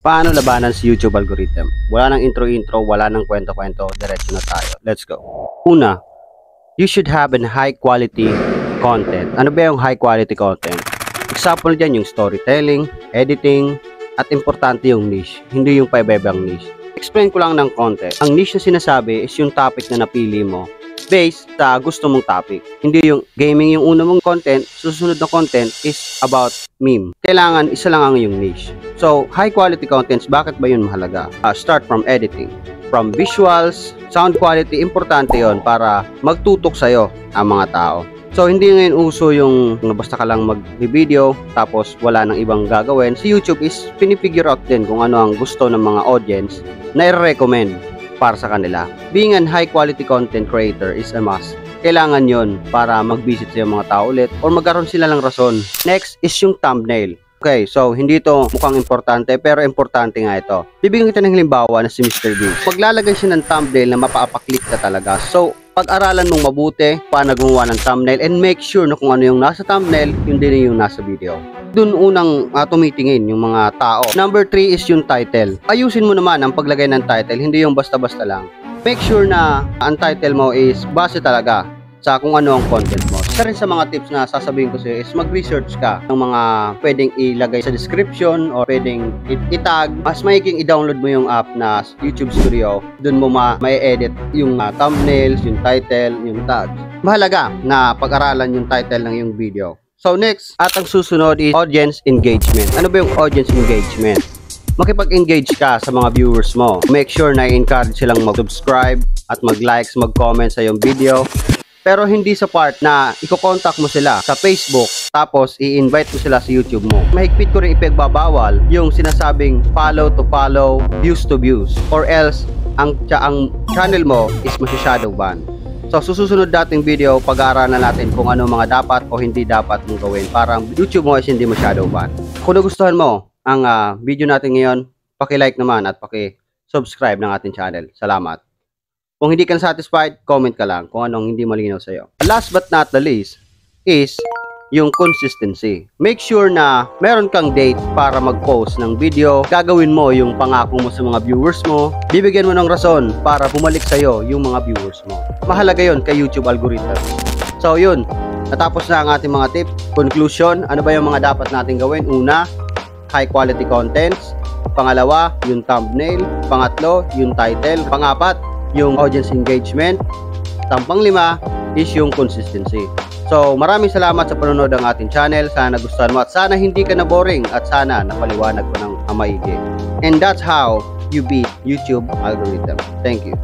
Paano labanan si YouTube algorithm? Wala nang intro-intro, wala nang kwento-kwento, diretso na tayo. Let's go. Una, you should have a high quality content. Ano ba yung high quality content? Example dyan yung storytelling, editing, at importante yung niche, hindi yung paiba-ibang niche. Explain ko lang ng konti. Ang niche na sinasabi is yung topic na napili mo based sa gusto mong topic. Hindi yung gaming yung una mong content, susunod na content is about meme. Kailangan isa lang ang yung niche. So, high quality contents, bakit ba yun mahalaga? Start from editing. From visuals, sound quality, importante yon para magtutok sa'yo ang mga tao. So, hindi ngayon uso yung basta ka lang mag-video tapos wala nang ibang gagawin. Si YouTube is pinifigure out din kung ano ang gusto ng mga audience na i-recommend para sa kanila. Being an high quality content creator is a must. Kailangan yon para mag-visit sa mga tao ulit or magkaroon sila ng rason. Next is yung thumbnail. Okay, so hindi ito mukhang importante pero importante nga ito. Bibigyan kita ng halimbawa na si Mr. Beast. Maglalagay siya ng thumbnail na mapapaklik ka talaga. So, pag-aralan mong mabuti paano gumawa ng thumbnail and make sure na kung ano yung nasa thumbnail, yun din yung nasa video. Doon unang tumitingin yung mga tao. Number 3 is yung title. Ayusin mo naman ang paglagay ng title, hindi yung basta-basta lang. Make sure na ang title mo is base talaga sa kung ano ang content mo. Isa rin sa mga tips na sasabihin ko sa'yo is mag-research ka ng mga pwedeng ilagay sa description or pwedeng itag. Mas mahiking i-download mo yung app na YouTube Studio. Doon mo ma-edit yung thumbnails, yung title, yung tags. Mahalaga na pag-aralan yung title ng yung video. So next, at ang susunod is audience engagement. Ano ba yung audience engagement? Makipag-engage ka sa mga viewers mo. Make sure na i-encourage silang mag-subscribe at mag-likes, mag-comment sa yung video. Pero hindi sa part na i-contact mo sila sa Facebook tapos i-invite mo sila sa YouTube mo. Mahigpit ko rin ipagbabawal yung sinasabing follow to follow, views to views, or else ang channel mo is masyadong ban. So susunod dating video, pag-aaralan natin kung ano mga dapat o hindi dapat mong gawin para ang YouTube mo is hindi masyadong ban. Kung nagustuhan mo ang video natin ngayon, paki-like naman at paki-subscribe ng ating channel. Salamat. Kung hindi ka satisfied, comment ka lang kung anong hindi malinaw sa'yo. Last but not the least is yung consistency. Make sure na meron kang date para mag-post ng video. Gagawin mo yung pangako mo sa mga viewers mo. Bibigyan mo ng rason para bumalik sa'yo yung mga viewers mo. Mahalaga yon kay YouTube algorithm. So yun, natapos na ang ating mga tip. Conclusion, ano ba yung mga dapat natin gawin? Una, high quality contents. Pangalawa, yung thumbnail. Pangatlo, yung title. Pangapat, yung audience engagement. Pang-lima is yung consistency. So, maraming salamat sa panonood ng ating channel. Sana nagustuhan mo at sana hindi ka na boring at sana napaliwanag ko ng maigi. And that's how you beat YouTube algorithm. Thank you.